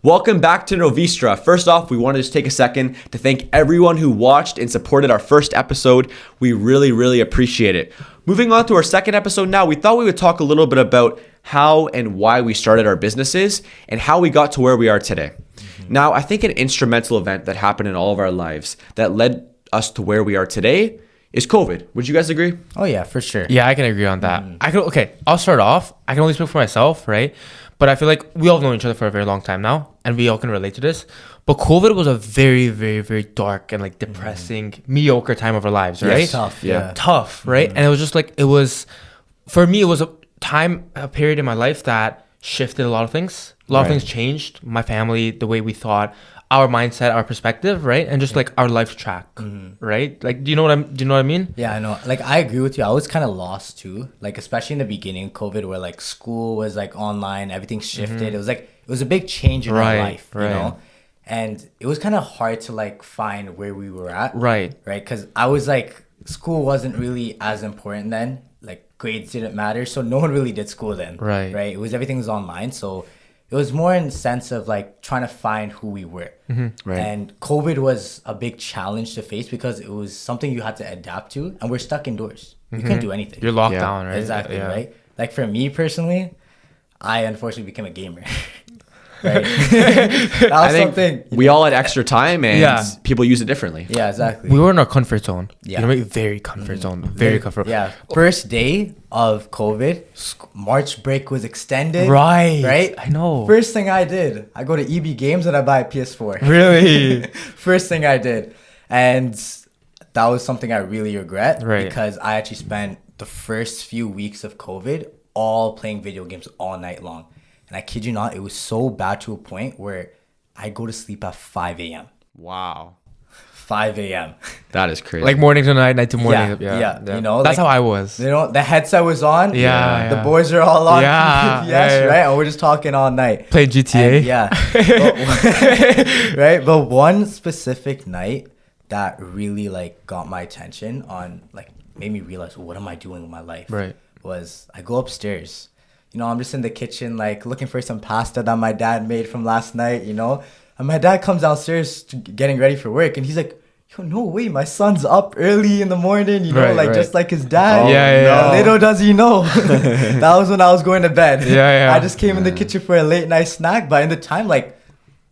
Welcome back to Novistra. First off, we want to just take a second to thank everyone who watched and supported our first episode. We really appreciate it. Moving on to our second episode now, we thought we would talk a little bit about how and why we started our businesses and how we got to where we are today. Now, I think an instrumental event that happened in all of our lives that led us to where we are today is COVID. Would you guys agree? Oh yeah, for sure. Yeah, I can agree on that. I'll start off. I can only speak for myself, right? But I feel like we all know each other for a very long time now, and we all can relate to this. But COVID was a very dark and like depressing, mediocre time of our lives, right? Yes, tough. Yeah. Tough, right? And it was just like, for me, it was a period in my life that shifted a lot of things. A lot of things changed. My family, the way we thought, our mindset, our perspective, right? And just like our life track, right? Like, do you know what I mean? Yeah, I know. Like, I agree with you. I was kind of lost too. Like, especially in the beginning, COVID, where like school was like online, everything shifted. It was a big change in our life, you know? And it was kind of hard to like find where we were at. Right. Because I was like, school wasn't really as important then. Like, grades didn't matter. So no one really did school then. Right. Everything was online. So it was more in the sense of like trying to find who we were. And COVID was a big challenge to face because it was something you had to adapt to, and we're stuck indoors. You couldn't do anything. You're locked down, right? Exactly, right? Like for me personally, I unfortunately became a gamer. Right. That was I think something. we all had extra time and people use it differently. Yeah, exactly. We were in our comfort zone. Yeah. You know, very comfort zone. Very comfort. Yeah. First day of COVID, March break was extended. Right. I know. First thing I did, I go to EB Games and I buy a PS4. Really? First thing I did. And that was something I really regret. Right. Because I actually spent the first few weeks of COVID all playing video games all night long. And I kid you not, it was so bad to a point where I go to sleep at 5 a.m. Wow. 5 a.m. That is crazy. Like morning to night to morning. Yeah. You know, that's like, how I was. You know, the headset was on. Yeah. The boys are all on. Yeah. Yes, right? And we're just talking all night. Playing GTA. And, right? But one specific night that really like got my attention on like made me realize, what am I doing with my life? Right. Was I go upstairs. You know, I'm just in the kitchen, like, looking for some pasta that my dad made from last night, you know? And my dad comes downstairs getting ready for work, and he's like, yo, no way, my son's up early in the morning, you know, just like his dad. Yeah. Little does he know. That was when I was going to bed. Yeah. I just came in the kitchen for a late night snack, but in the time, like,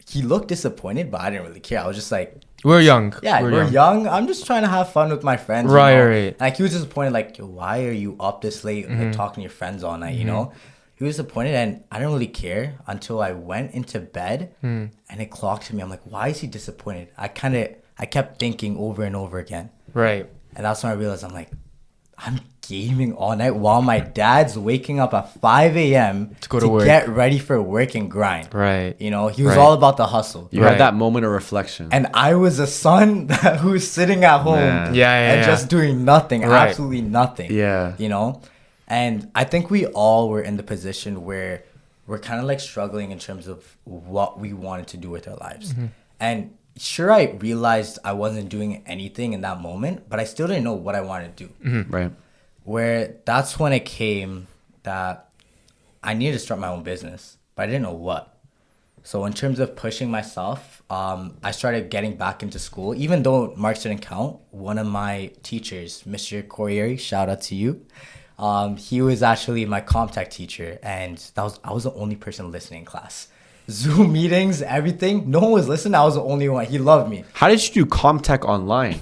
he looked disappointed, but I didn't really care. I was just like... We're young. Yeah, we're young. I'm just trying to have fun with my friends. Right. Like, he was disappointed, like, yo, why are you up this late, like, talking to your friends all night, you know? He was disappointed, and I didn't really care until I went into bed and it clocked to me. I'm like, why is he disappointed? I kept thinking over and over again. Right. And that's when I realized, I'm like, I'm gaming all night while my dad's waking up at 5 a.m. to go to work, get ready for work and grind. Right. You know, he was all about the hustle. You had that moment of reflection. And I was a son who's sitting at home and just doing nothing, absolutely nothing. Yeah. You know? And I think we all were in the position where we're kind of like struggling in terms of what we wanted to do with our lives. And sure, I realized I wasn't doing anything in that moment, but I still didn't know what I wanted to do. Right. Where that's when it came that I needed to start my own business, but I didn't know what. So in terms of pushing myself, I started getting back into school. Even though marks didn't count, one of my teachers, Mr. Corrieri, shout out to you. He was actually my Comtech teacher, and I was the only person listening in class. Zoom meetings, everything. No one was listening. I was the only one. He loved me. How did you do Comtech online?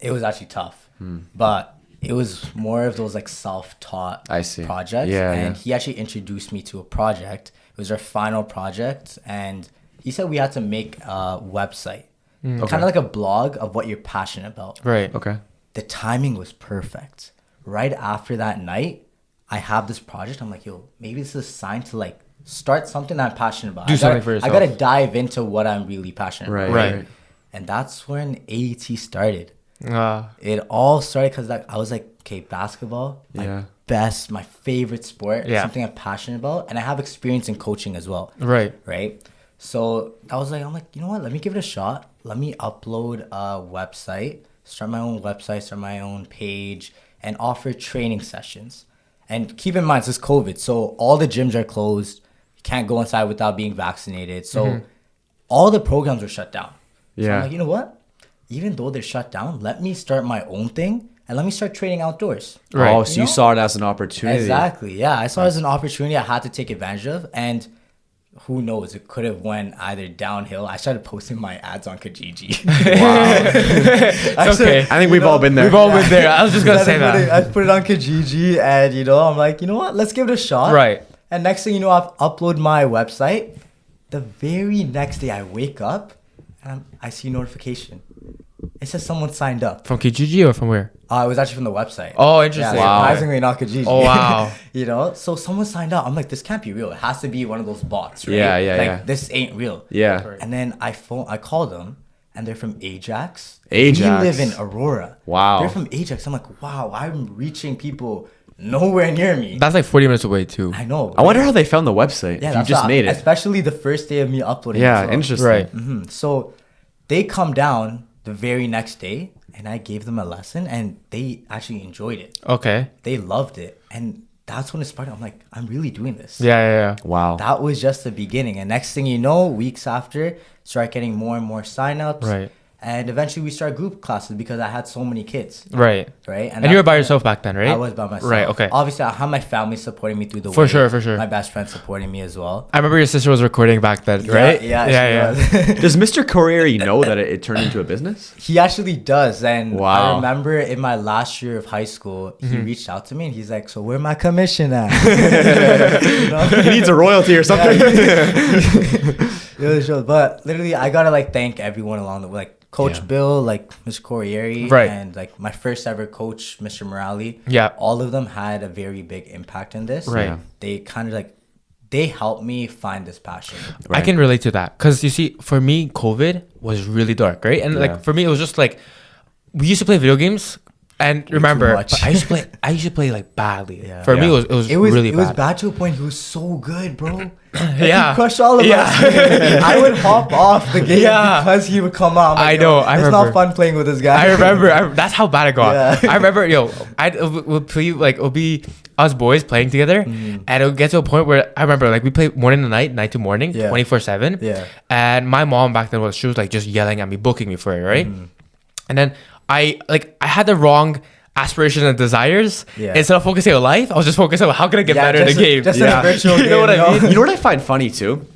It was actually tough, but it was more of those like self-taught projects. And he actually introduced me to a project. It was our final project, and he said we had to make a website, kind of like a blog of what you're passionate about. Right. Okay. The timing was perfect. Right after that night, I have this project. I'm like, yo, maybe this is a sign to like start something that I'm passionate about. Do something for yourself. I gotta dive into what I'm really passionate about. Right. And that's when AET started. Uh, It all started because I was like, okay, basketball, my favorite sport, something I'm passionate about, and I have experience in coaching as well. Right. So I was like, I'm like, you know what? Let me give it a shot. Let me upload a website, start my own website, start my own page, and offer training sessions. And keep in mind, this is COVID, so all the gyms are closed. You can't go inside without being vaccinated. So all the programs were shut down. So Yeah. I'm like, you know what? Even though they're shut down, let me start my own thing and let me start training outdoors. Right. Oh, so you know? saw it as an opportunity. Exactly. Yeah, I saw it as an opportunity I had to take advantage of, and who knows, it could have went either downhill. I started posting my ads on Kijiji. It's okay. I think we've all been there. We've all been there. I was just gonna say that. I put it on Kijiji, and I'm like, you know what? Let's give it a shot. Right. And next thing you know, I've uploaded my website. The very next day, I wake up and I see a notification. It says someone signed up. From Kijiji or from where? It was actually from the website. Oh, interesting. Yeah, Wow. surprisingly not Kijiji. Oh, wow. So someone signed up. I'm like, this can't be real. It has to be one of those bots, right? Yeah, yeah, like, yeah. this ain't real. Yeah. And then I called them, and they're from Ajax. Ajax. We live in Aurora. Wow. They're from Ajax. I'm like, wow, I'm reaching people nowhere near me. That's like 40 minutes away too. I know. I wonder how they found the website. Yeah, if you that's just what- made it. Especially the first day of me uploading. Yeah, as well. interesting. Right. So they come down the very next day, and I gave them a lesson, and they actually enjoyed it. Okay. They loved it, and that's when it started. I'm like, I'm really doing this. Yeah. Wow. That was just the beginning, and next thing you know, weeks after, start getting more and more signups. Right. And eventually we start group classes because I had so many kids. Right. Right. And you were by that's- yourself back then, right? I was by myself. Right. Okay. Obviously, I have my family supporting me through the way. For sure. My best friend supporting me as well. I remember your sister was recording back then, right? Yeah. Does Mr. Corriere know that it turned into a business? He actually does, and Wow. I remember in my last year of high school, he reached out to me and he's like, "So where my commission at?" He needs a royalty or something. It was just, but literally, I gotta like thank everyone along the way, like Coach Yeah. Bill, like Mr. Corriere, Right. and like my first ever coach, Mr. Morale. Yeah. All of them had a very big impact in this. Right. Yeah. They kind of like they helped me find this passion. I can relate to that because you see, for me, COVID was really dark, right? And Yeah. like for me, it was just like we used to play video games, and remember, much. but I used to play like badly. Yeah. For me, Yeah. it was really it was bad. bad to a point. He was so good, bro. Yeah. He crushed all of Yeah. us. I would hop off the game Yeah. because he would come out. I'm I like, know, yo, I it's remember. not fun playing with this guy. I remember. That's how bad it got. Yeah. I remember, we'll play like it'll be us boys playing together, and it'll get to a point where I remember like we play morning to night, night to morning, Yeah. 24/7. Yeah. And my mom back then she was like just yelling at me, booking me for it, right? And then I had the wrong aspirations and desires. Yeah. Instead of focusing on life, I was just focusing on how can I get Yeah, better in the just game. just in a virtual You know game, what I mean? You know what I find funny too?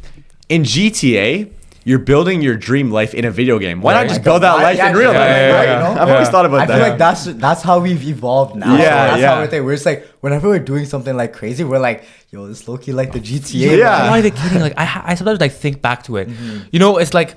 In GTA, you're building your dream life in a video game. Why Right. not just build that life in real life? yeah, right? yeah. I've always thought about I that. feel like that's how we've evolved now. Yeah, That's yeah. how we're thinking. We're just like whenever we're doing something like crazy, we're like, yo, this low key like the GTA. Yeah. I'm not even kidding. Like I sometimes like think back to it. You know, it's like,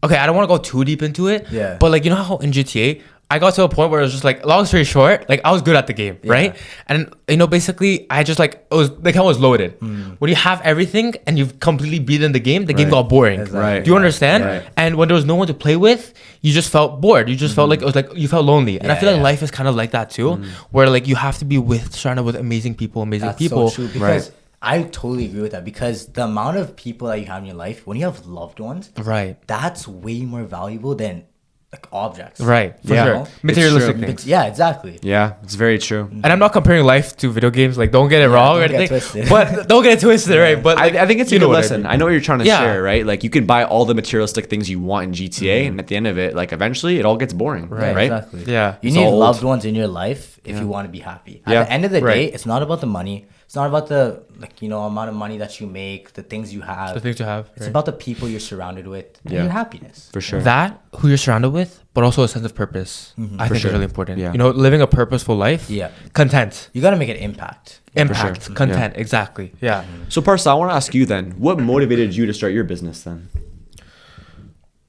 okay, I don't want to go too deep into it. Yeah. But like, you know how in GTA, I got to a point where it was just like, long story short, like I was good at the game, right? And basically, I just like it was the account was loaded. When you have everything and you've completely beaten the game Right. got boring. Exactly. Right. Do you understand? Right. And when there was no one to play with, you just felt bored. You just felt like it was like you felt lonely. And I Yeah, feel like yeah. life is kind of like that too, where like you have to be surrounded with amazing people, That's people. so true because I totally agree with that because the amount of people that you have in your life, when you have loved ones, Right. that's way more valuable than like objects. Right. For Yeah. sure. It's Materialistic true. things. Yeah, exactly. Yeah, it's very true. And I'm not comparing life to video games. Like, don't get it wrong or don't get anything. twisted. But don't get it twisted, right? But like, I think it's a you know good what I lesson. mean. I know what you're trying to Yeah. share, right? Like you can buy all the materialistic things you want in GTA, and at the end of it, like eventually, it all gets boring, Right. right? Exactly. Yeah. You It's need old. loved ones in your life if you want to be happy. At Yeah. the end of the Right. day, it's not about the money. It's not about the amount of money that you make, the things you have. The things to have. It's right? about the people you're surrounded with and Yeah. your happiness. For sure. That, who you're surrounded with, but also a sense of purpose. I think sure. is really important. Yeah. You know, living a purposeful life. Yeah. Content. You got to make an impact. Impact. sure. Content. Exactly. Yeah. So, Parsa, I want to ask you then, what motivated you to start your business then?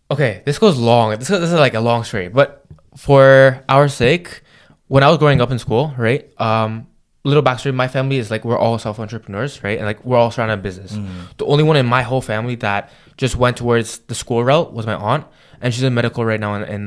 Okay, this goes long. This is like a long story, but for our sake, when I was growing up in school, right? Little backstory: my family is like we're all self entrepreneurs, right? And like we're all surrounded by business. The only one in my whole family that just went towards the school route was my aunt, and she's in medical right now in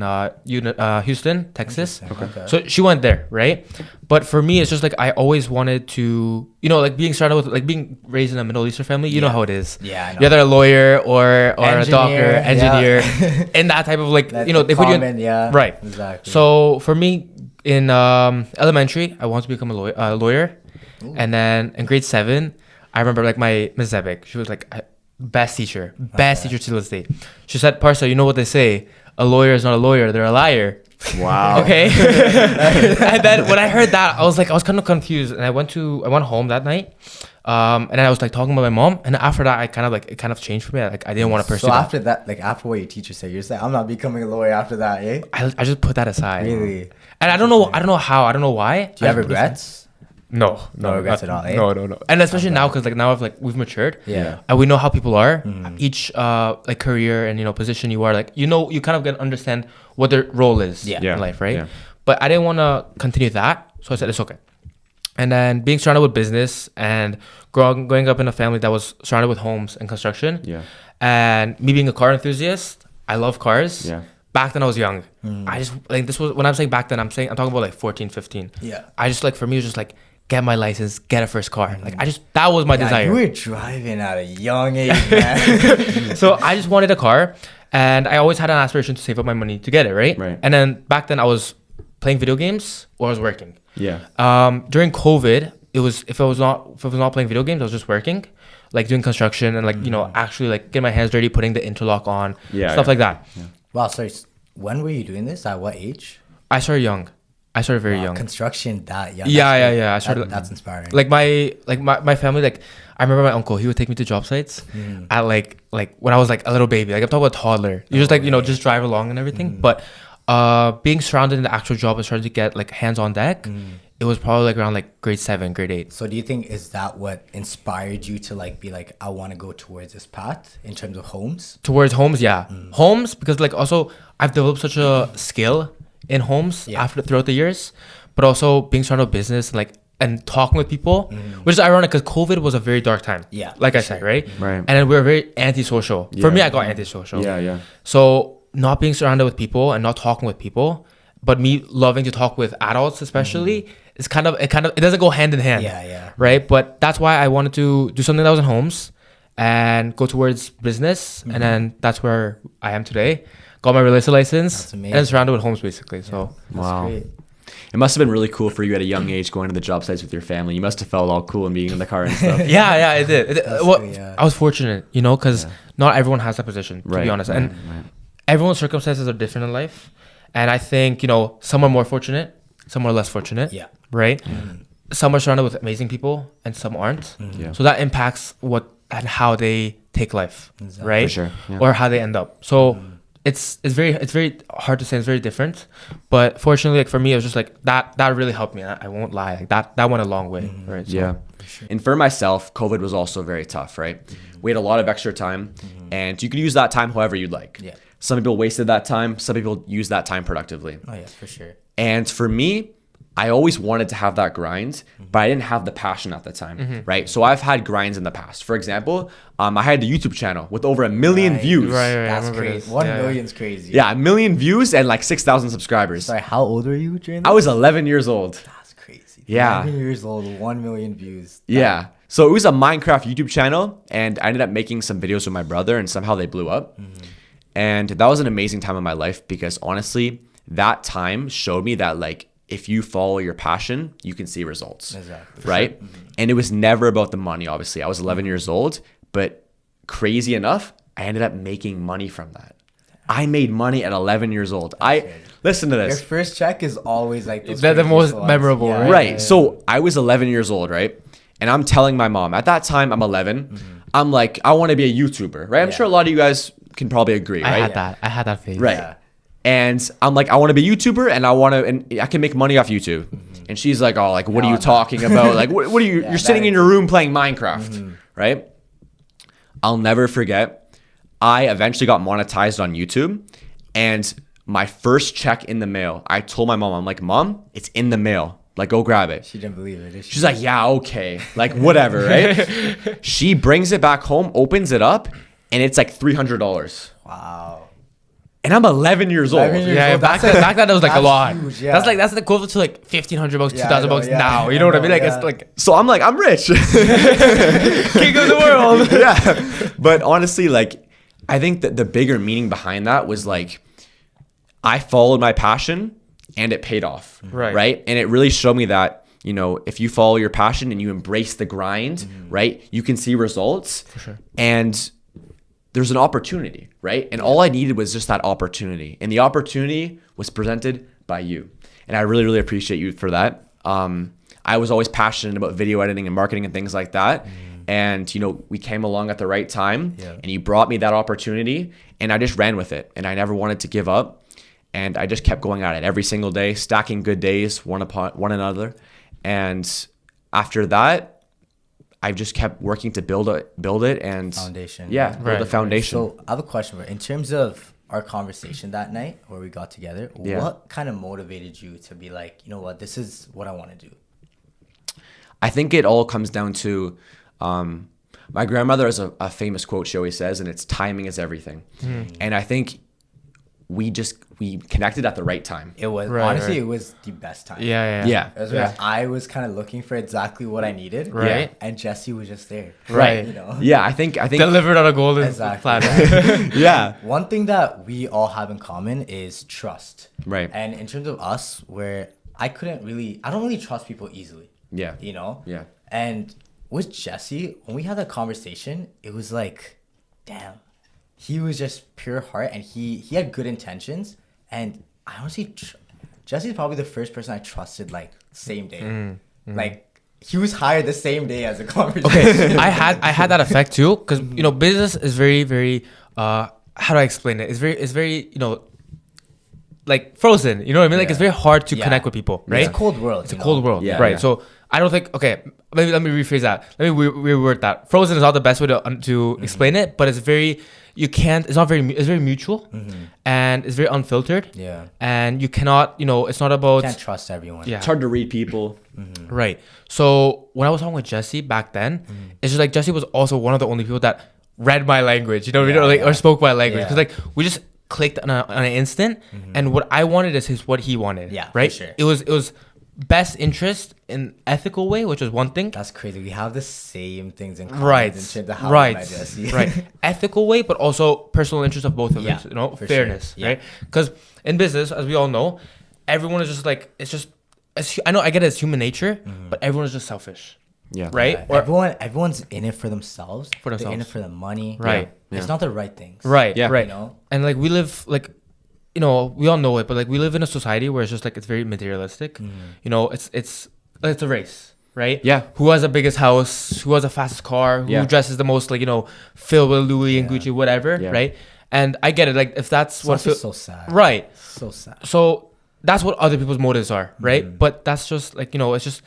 Houston, Texas. Okay. So she went there, right? But for me, it's just like I always wanted to, like being surrounded with, like being raised in a Middle Eastern family. You know how it is. Yeah, I know. You're either a lawyer or a doctor, Engineer, engineer, and that type of like, That's they put you in, common, yeah, right. exactly. So for me, in elementary, I wanted to become a lawyer, and then in grade 7, I I remember like my Miss Zebek, she was like best teacher to this day. She said, Parsa, you know what they say? A lawyer is not a lawyer, they're a liar. Wow. Okay. And then when I heard that, I was kind of confused, and I went home that night, and then I was like talking about my mom, and after that, it kind of changed for me. Like I didn't want to pursue. So that. after that, like after what your teacher said, you're saying I'm not becoming a lawyer after that, eh? I just put that aside. Really? And I don't know how, I don't know why. Do you have regrets? No regrets at all, eh? No. And especially now, because like now we've matured. Yeah. And we know how people are. Each like career and position you are, like you kind of get to understand what their role is in life, right? Yeah. But I didn't want to continue that, so I said it's okay. And then being surrounded with business and growing up in a family that was surrounded with homes and construction. Yeah. And me being a car enthusiast, I love cars. Yeah. Back then I was young. I just like this was when I'm saying back then I'm talking about like 14, 15. Yeah. I just like for me it was just like get my license, get a first car. Like that was my desire. You were driving at a young age, man. So I just wanted a car, and I always had an aspiration to save up my money to get it, right? And then back then I was playing video games or I was working. Yeah. During COVID, if I was not playing video games, I was just working, like doing construction and like actually like getting my hands dirty, putting the interlock on, stuff like that. Yeah. Wow, sorry. When were you doing this? At what age? I started young. I started very young. Construction that young. Yeah. I started. That's inspiring. Like my family, like I remember my uncle. He would take me to job sites at like when I was like a little baby. Like I'm talking about toddler. You just like just drive along and everything. But being surrounded in the actual job and starting to get like hands on deck, it was probably like around like grade 7, grade 8. So do you think is that what inspired you to like be like I want to go towards this path in terms of homes? Towards homes, yeah. Homes, because like also I've developed such a skill in homes throughout the years, but also being surrounded with business and talking with people, which is ironic because COVID was a very dark time. Yeah, like I said, right? And then we were very antisocial. For me, I got antisocial. Yeah. So not being surrounded with people and not talking with people, but me loving to talk with adults, especially, it doesn't go hand in hand. Yeah. Right, but that's why I wanted to do something that was in homes and go towards business, and then that's where I am today. Got my real estate license and surrounded with homes basically. So wow. Great. It must have been really cool for you at a young age going to the job sites with your family. You must have felt all cool and being in the car and stuff. Yeah, it did. I was fortunate, because not everyone has that position, to be honest. And everyone's circumstances are different in life. And I think, some are more fortunate, some are less fortunate. Yeah. Right? Some are surrounded with amazing people and some aren't. So that impacts what and how they take life, right? For sure. Yeah. Or how they end up. So it's very hard to say. It's very different, but fortunately, like for me, it was just like that really helped me. I won't lie, like that went a long way, right? So, yeah. Sure. And for myself, COVID was also very tough, right? We had a lot of extra time, and you could use that time however you'd like. Yeah. Some people wasted that time. Some people used that time productively. Oh yeah, for sure. And for me, I always wanted to have that grind, but I didn't have the passion at the time, right? So I've had grinds in the past. For example, I had the YouTube channel with over 1 million views. Right. That's crazy. 1 million's crazy. Yeah, 1 million views and like 6,000 subscribers. Sorry, how old were you during that? I was 11 years old. That's crazy. Yeah. 11 years old, 1 million views. Yeah. So it was a Minecraft YouTube channel, and I ended up making some videos with my brother, and somehow they blew up. And that was an amazing time in my life because honestly, that time showed me that like, if you follow your passion, you can see results, right? Sure. And it was never about the money, obviously. I was 11 years old, but crazy enough, I ended up making money from that. I made money at 11 years old. Listen to this. Your first check is always like the most memorable, right? Right. So I was 11 years old, right? And I'm telling my mom, at that time, I'm 11. I'm like, I want to be a YouTuber, right? I'm sure a lot of you guys can probably agree, right? I had that phase. Right. Yeah. And I'm like, I want to be a YouTuber and I can make money off YouTube. And she's like, oh, like, what are you talking about? Like, what are you, you're sitting in your room playing Minecraft, right? I'll never forget. I eventually got monetized on YouTube, and my first check in the mail, I told my mom, I'm like, Mom, it's in the mail. Like, go grab it. She didn't believe it, did she? She's like, yeah, okay. Like, whatever, right? She brings it back home, opens it up, and it's like $300. Wow. And I'm 11 years old. Yeah, back then that was like a lot. Huge, yeah. That's the equivalent to like $1,500, $2,000 now. You know what I mean? Like it's like. So I'm like, I'm rich, king of the world. Yeah, but honestly, like, I think that the bigger meaning behind that was like, I followed my passion and it paid off. Right. And it really showed me that you know, if you follow your passion and you embrace the grind, right, you can see results. For sure. And there's an opportunity, right? And all I needed was just that opportunity. And the opportunity was presented by you. And I really, really appreciate you for that. I was always passionate about video editing and marketing and things like that. And, you know, we came along at the right time and you brought me that opportunity and I just ran with it. And I never wanted to give up. And I just kept going at it every single day, stacking good days one upon one another. And after that, I've just kept working to build it and foundation. Yeah, build the foundation. So I have a question. In terms of our conversation that night where we got together, what kind of motivated you to be like, you know what, this is what I want to do? I think it all comes down to my grandmother has a famous quote she always says, and it's timing is everything. And I think we connected at the right time. It was honestly it was the best time. Yeah. It was where I was kind of looking for exactly what I needed. Right. And Jesse was just there. Right. You know? Yeah, I think Delivered on a golden platter. yeah. One thing that we all have in common is trust. Right. And in terms of us, where I don't really trust people easily. Yeah. You know? Yeah. And with Jesse, when we had that conversation, it was like, damn, he was just pure heart and he had good intentions. And I honestly, Jesse's probably the first person I trusted like same day. Like he was hired the same day as the conversation. Okay, I had that effect too, because you know, business is very, very. How do I explain it? It's very, you know, like frozen. You know what I mean? Like it's very hard to connect with people, right? It's a cold world. It's a cold world, Yeah, right? yeah. So I don't think. Okay, maybe let me rephrase that. Let me reword that. Frozen is not the best way to explain it, but it's very. You can't. It's not very. It's very mutual, and it's very unfiltered. Yeah. And you cannot. You know, it's not about. Can't trust everyone. Yeah. It's hard to read people. Right. So when I was talking with Jesse back then, it's just like Jesse was also one of the only people that read my language, you know, or spoke my language. Because like we just clicked on an instant, and what I wanted is what he wanted. Yeah, right. for sure. It was best interest in ethical way, which was one thing. That's crazy. We have the same things in common. Right. In terms of how Right. I met Jesse. Right. Ethical way, but also personal interest of both of us. You know, for fairness. sure. Right. Because in business, as we all know, everyone is just like I know I get it, it's human nature, but everyone is just selfish. Yeah. Right. Everyone's in it for themselves. For They're in themselves. it for the money. Right. It's not the right things. Right. Yeah. Right. You know? And like we live like, you know, we all know it, but like we live in a society where it's just like it's very materialistic. You know, it's a race, right? Yeah. Who has the biggest house? Who has the fastest car? Who dresses the most, like, you know, filled with Louis and Gucci, whatever, right? And I get it. Like if that's what It's so sad. right. So sad. So that's what other people's motives are, right? But that's just like, you know, it's just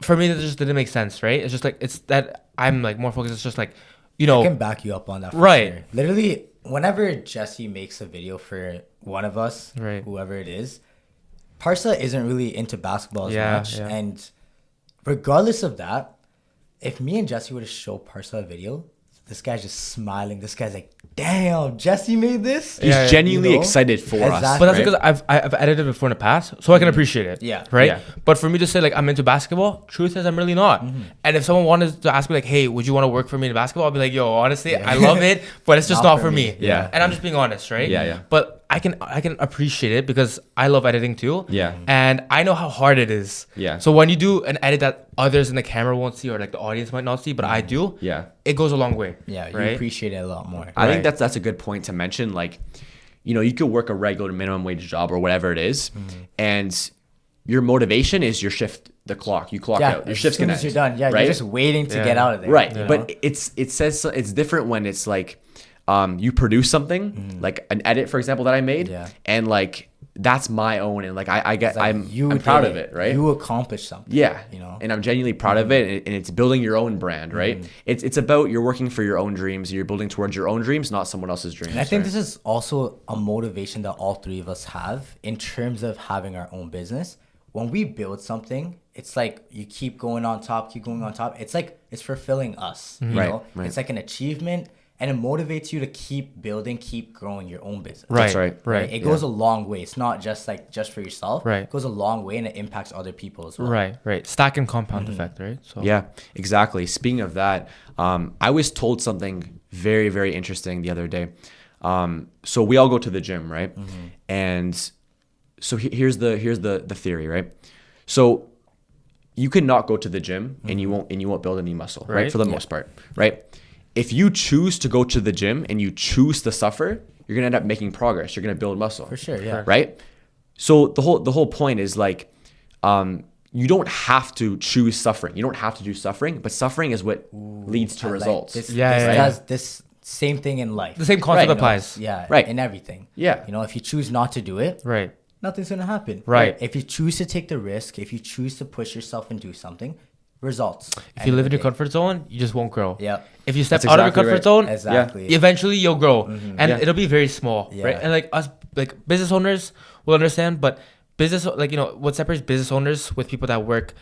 for me that just didn't make sense, right? It's just like it's that I'm like more focused. It's just like, you know, I can back you up on that. For Right. Sure. Literally, whenever Jesse makes a video for one of us, Right. whoever it is, Parsa isn't really into basketball as much. Yeah. And regardless of that, if me and Jesse were to show Parsa a video, this guy's just smiling. This guy's like, damn, Jesse made this? He's Yeah, genuinely you know? excited for us. Exactly. but that's right? because I've edited before in the past, so I can appreciate it. Yeah. Right. Yeah. But for me to say like I'm into basketball, truth is I'm really not. And if someone wanted to ask me like, hey, would you want to work for me in basketball? I'll be like, yo, honestly, I love it, but it's just not for me. Yeah. And I'm just being honest, right? Yeah, yeah. But I can appreciate it because I love editing too. Yeah. And I know how hard it is. Yeah. So when you do an edit that others in the camera won't see or like the audience might not see, but I do. Yeah. It goes a long way. Yeah, you Right. appreciate it a lot more. I think Right. that's a good point to mention. Like, you know, you could work a regular minimum wage job or whatever it is, and your motivation is your shift, the clock. You clock out. Your as shift's soon gonna as you're end, done. Yeah, right? you're just waiting to Yeah. get out of there. Right. you know? But it says it's different when it's like you produce something, like an edit, for example, that I made, Yeah. and like that's my own, and like I get It's like I'm did proud of it, right? You accomplished something. Yeah, You know? and I'm genuinely proud of it, and it's building your own brand, right? It's about you're working for your own dreams, you're building towards your own dreams, not someone else's dreams. And I think right? this is also a motivation that all three of us have in terms of having our own business. When we build something, it's like you keep going on top, keep going on top. It's like it's fulfilling us. You Right, know? right. It's like an achievement, and it motivates you to keep building, keep growing your own business. Right. right. Right. It goes a long way. It's not just like just for yourself. Right. It goes a long way, and it impacts other people as well. Right. Right. Stack and compound effect. Right. So. Yeah, exactly. Speaking of that, I was told something very, very interesting the other day. So we all go to the gym, right? And so here's the theory, right? So you can not go to the gym and you won't build any muscle, right? Right. For the most part, right? If you choose to go to the gym and you choose to suffer, you're gonna end up making progress. You're gonna build muscle. For sure, yeah. Right? So the whole point is like, you don't have to choose suffering. You don't have to do suffering, but suffering is what leads to results. This, Yeah, this yeah, does this same thing in life. The same concept Right. applies. Yeah, Right. in everything. Yeah. You know, if you choose not to do it, Right. nothing's gonna happen. Right. If you choose to take the risk, if you choose to push yourself and do something, results. If you live in your comfort zone, you just won't grow. Yeah. If you step That's out of your exactly comfort right. zone, Exactly. eventually you'll grow, and Yeah. it'll be very small, Yeah. right? And like us, like business owners will understand, but business, like, you know, what separates business owners with people that work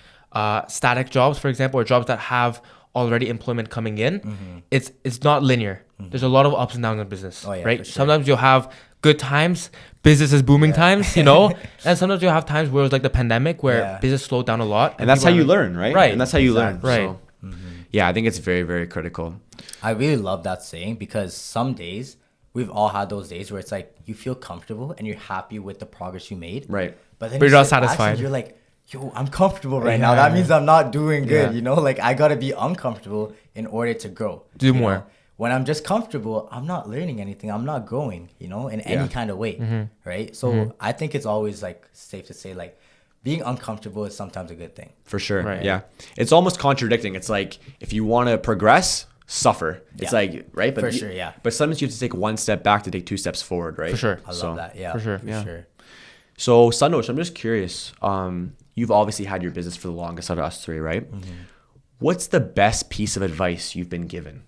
static jobs, for example, or jobs that have already employment coming in, it's not linear. There's a lot of ups and downs in business, Oh, yeah, right? for sure. Sometimes you'll have good times, business is booming times, you know, and sometimes you'll have times where it's like the pandemic where Yeah. business slowed down a lot, And that's how people you haven't- learn, right? Right. And that's how you learn. Exactly. Right. So, yeah, I think it's very, very critical. I really love that saying because some days we've all had those days where it's like you feel comfortable and you're happy with the progress you made. Right. But then But you you're not sit back and satisfied. You're like, yo, I'm comfortable right now. That means I'm not doing good. Yeah. You know, like I gotta be uncomfortable in order to grow. Do you more. know? When I'm just comfortable, I'm not learning anything. I'm not growing, you know, in any kind of way. Right. So I think it's always like safe to say like being uncomfortable is sometimes a good thing. For sure. Right. Yeah. It's almost contradicting. It's like if you want to progress, suffer. It's Yeah. like, right? But For sure, yeah. But sometimes you have to take one step back to take two steps forward, right? For sure. I love that. Yeah. for sure. For Yeah. sure. So, Sandosh, I'm just curious. You've obviously had your business for the longest out of us three, right? What's the best piece of advice you've been given?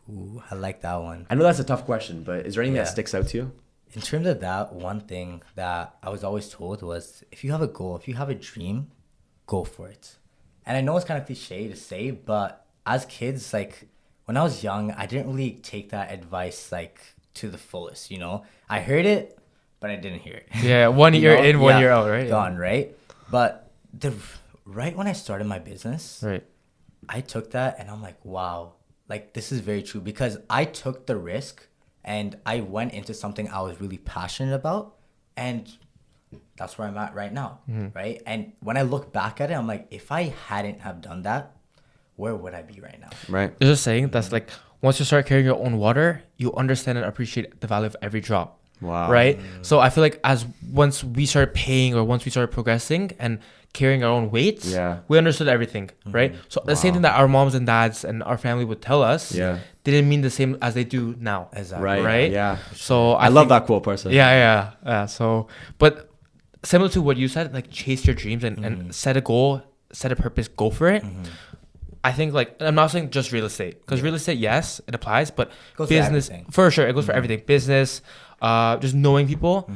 Ooh, I like that one. I know that's a tough question, but is there anything that Yeah. sticks out to you? In terms of that, one thing that I was always told was if you have a goal, if you have a dream, go for it. And I know it's kind of cliche to say, but as kids, like when I was young, I didn't really take that advice like to the fullest, you know? I heard it, but I didn't hear it. Yeah, 1 You year know? in, 1 Yeah, year out, right? Gone, right? But right when I started my business, Right. I took that and I'm like, wow, like this is very true because I took the risk and I went into something I was really passionate about and that's where I'm at right now, right? And when I look back at it, I'm like, if I hadn't have done that, where would I be right now? Right. There's a saying that's like, once you start carrying your own water, you understand and appreciate the value of every drop. Wow. Right. So I feel like once we start paying or once we start progressing and carrying our own weights, Yeah. we understood everything. Right. So the same thing that our moms and dads and our family would tell us, Yeah. didn't mean the same as they do now. Exactly. Right. Right? Yeah. So I love think- that quote, person. Yeah. So, but similar to what you said, like chase your dreams and set a goal, set a purpose, go for it. I think like I'm not saying just real estate because real estate, yes, it applies, but Goes for business everything. for sure it goes for everything. Business, just knowing people.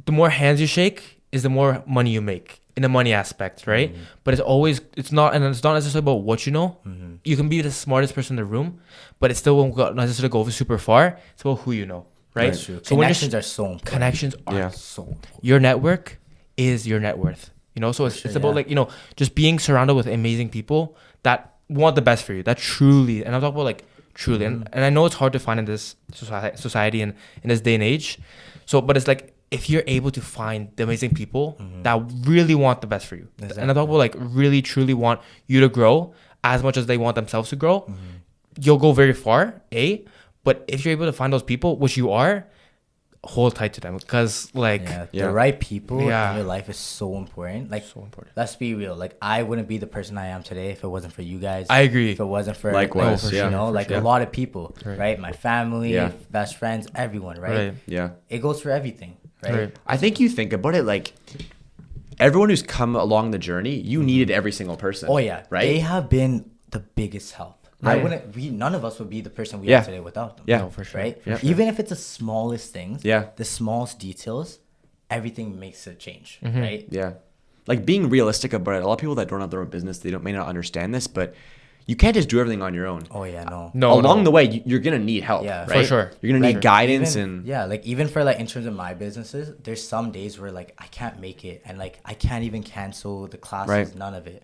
The more hands you shake is the more money you make in the money aspect, right? But it's not necessarily about what you know. You can be the smartest person in the room, but it still won't necessarily go super far. It's about who you know, right? That's true. So when Connections you're are so important. connections are Yeah. so important. Your network is your net worth. You know, so it's sure, about yeah. like, you know, just being surrounded with amazing people that want the best for you. That truly, and I'm talking about like truly, and I know it's hard to find in this society and in this day and age. So, but it's like if you're able to find the amazing people that really want the best for you, and I'm talking about like really truly want you to grow as much as they want themselves to grow, you'll go very far. But if you're able to find those people, which you are, hold tight to them because like The right people Yeah. in your life is so important. Like, so important. let's be real. Like, I wouldn't be the person I am today if it wasn't for you guys. I agree. If it wasn't for Likewise, like, yeah, you know, for like sure. a lot of people, right? My family, Yeah. best friends, everyone, right? Right. Yeah. It goes for everything, right? Right. I think you think about it like everyone who's come along the journey, you needed every single person. Oh yeah, Right? They have been the biggest help. Right. None of us would be the person we Yeah. are today without them. Yeah. No, for sure. Right? Yeah. Even if it's the smallest things, Yeah. the smallest details, everything makes a change, Mm-hmm. right? Yeah. Like being realistic about it. A lot of people that don't have their own business, may not understand this, but you can't just do everything on your own. Oh yeah, no. Along the way, you're gonna need help. Yeah. Right? For sure. You're gonna need Like, guidance even, yeah, like even for like in terms of my businesses, there's some days where like I can't make it and like I can't even cancel the classes, Right. none of it.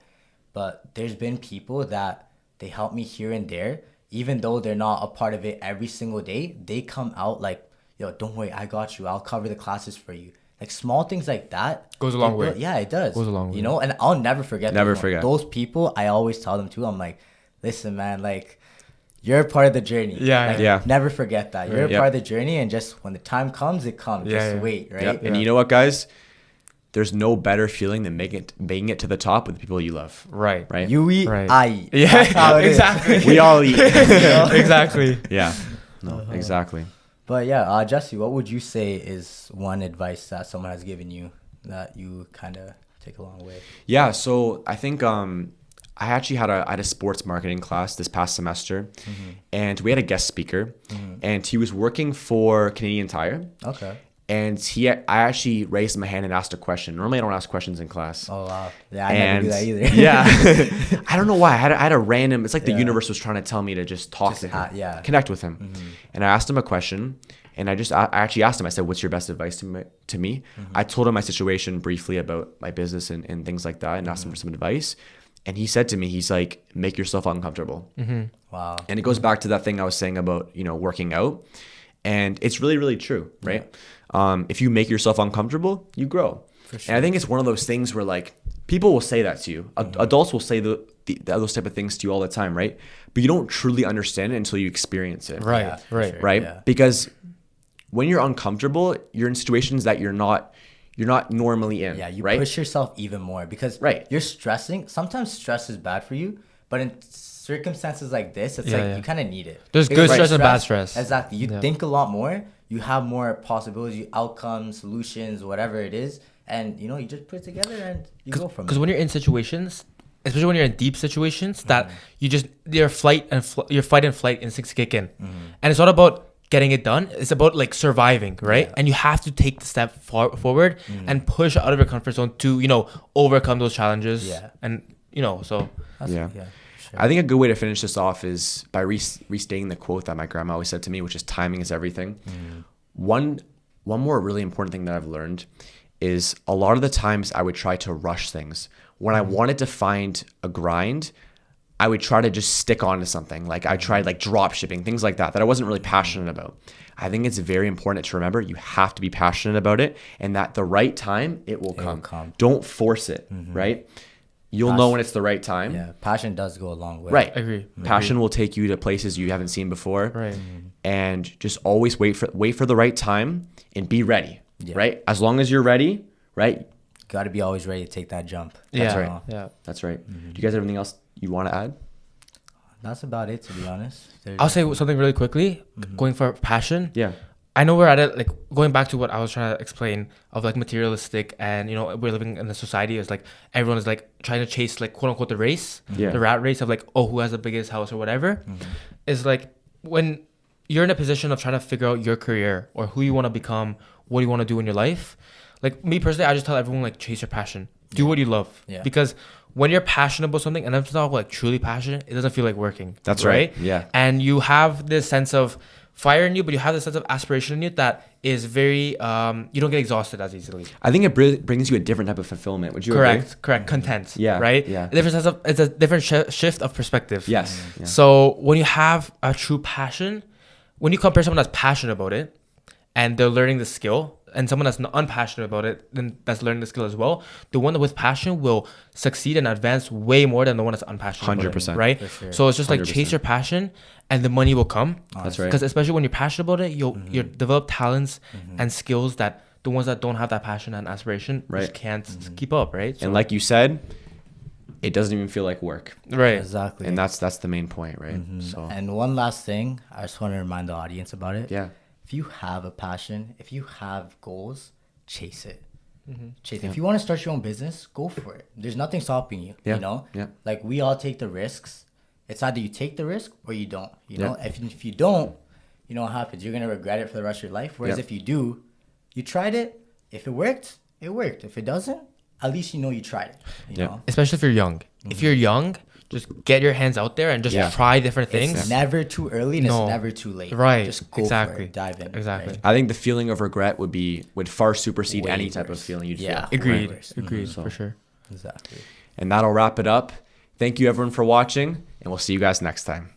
But there's been people that they help me here and there, even though they're not a part of it every single day. They come out like, yo, don't worry, I got you. I'll cover the classes for you. like small things like that Goes a long way. Yeah, it does. Goes a long way. You know, and I'll never forget. Never those forget. those people. I always tell them too. I'm like, listen, man, like, you're a part of the journey. Yeah, Like, yeah. Never forget that. You're a Yep. part of the journey, and just when the time comes, it comes. Yeah, Just yeah. wait, right? Yep. And you know what, guys? There's no better feeling than making it to the top with the people you love. Right. Right. You eat, Right. I eat. Yeah, That's how it is. exactly. We all eat. Exactly. Yeah. No, exactly. But yeah, Jesse, what would you say is one advice that someone has given you that you kind of take a long way? Yeah. So I think I actually had a sports marketing class this past semester, and we had a guest speaker, and he was working for Canadian Tire. Okay. And I actually raised my hand and asked a question. Normally, I don't ask questions in class. Oh wow. Yeah, I never do that either. Yeah, I don't know why. I had a random. It's like the Yeah. universe was trying to tell me to just talk to him, yeah. connect with him. And I asked him a question, and I actually asked him. I said, "What's your best advice to me?" I told him my situation briefly about my business and things like that, and asked him for some advice. And he said to me, he's like, "Make yourself uncomfortable." Wow. And it goes back to that thing I was saying about, working out. And it's really, really true, right? If you make yourself uncomfortable, you grow. For sure. And I think it's one of those things where like people will say that to you. Adults will say those type of things to you all the time, right? But you don't truly understand it until you experience it. Right. Yeah, for Right. sure. Right? Yeah. Because when you're uncomfortable, you're in situations that you're not normally in. Yeah, you right? push yourself even more because Right. you're stressing. Sometimes stress is bad for you, but in circumstances like this, it's Yeah, like yeah. you kind of need it. There's Because good stress and bad stress. Exactly. You Yeah. think a lot more. You have more possibilities, outcomes, solutions, whatever it is, and you just put it together and you go from Because it. when you're in situations, especially when you're in deep situations, that your fight and flight instincts kick in, and it's not about getting it done. It's about like surviving, right? Yeah. And you have to take the step forward and push out of your comfort zone to overcome those challenges. Yeah. And so Yeah. Sure. I think a good way to finish this off is by restating the quote that my grandma always said to me, which is timing is everything. One more really important thing that I've learned is a lot of the times I would try to rush things. When I wanted to find a grind, I would try to just stick on to something. Like I tried like drop shipping, things like that I wasn't really passionate about. I think it's very important to remember you have to be passionate about it, and that the right time it will come. Don't force it, right? You'll know when it's the right time. Yeah, passion does go a long way. Right. Agree. Passion will take you to places you haven't seen before. Right. And just always wait for the right time and be ready. Yeah. Right? As long as you're ready, right? Got to be always ready to take that jump. Yeah. right. Yeah. That's right. Do you guys have anything else you want to add? That's about it, to be honest. I'll say something really quickly. Going for passion. Yeah. I know we're at it, like going back to what I was trying to explain of like materialistic, and we're living in a society is like everyone is like trying to chase like quote unquote the race, Yeah. the rat race of like, oh, who has the biggest house or whatever. Is like when you're in a position of trying to figure out your career or who you want to become, what you want to do in your life. Like me personally, I just tell everyone like chase your passion, do what you love, because when you're passionate about something, and I'm not like truly passionate, it doesn't feel like working. That's right. Yeah. And you have this sense of fire in you, but you have this sense of aspiration in you that is very you don't get exhausted as easily. I think it brings you a different type of fulfillment. Would you agree? Correct. Content. Yeah, Right. yeah. It's a different shift of perspective. Yes. Yeah. So when you have a true passion, when you compare someone that's passionate about it, and they're learning the skill, and someone that's not unpassionate about it, then that's learning the skill as well. The one with passion will succeed and advance way more than the one that's unpassionate. 100%. Right. For sure. So it's just like 100%. chase your passion, and the money will come. That's right. Because especially when you're passionate about it, you'll develop talents and skills that the ones that don't have that passion and aspiration Right. just can't keep up. Right. So, And like you said, it doesn't even feel like work. right. Exactly. And that's the main point, right? So And one last thing, I just want to remind the audience about it. yeah. If you have a passion, if you have goals, chase it. Chase it. If you want to start your own business, go for it. There's nothing stopping you. Yeah. You know? Yeah. Like we all take the risks. It's either you take the risk or you don't. You Yeah. know? If you don't, you know what happens? You're gonna regret it for the rest of your life. Whereas Yeah. if you do, you tried it. If it worked, it worked. If it doesn't, at least you know you tried it. You Yeah. know? Especially if you're young. If you're young, just get your hands out there and just Yeah. try different things. It's never too early and No. it's never too late. Right. Just go for Exactly. it. Dive in. Exactly. right? I think the feeling of regret would far supersede Way any type of worse. feeling you'd Yeah. feel. Agreed. Right. Agreed. So- For sure. Exactly. And that'll wrap it up. Thank you everyone for watching, and we'll see you guys next time.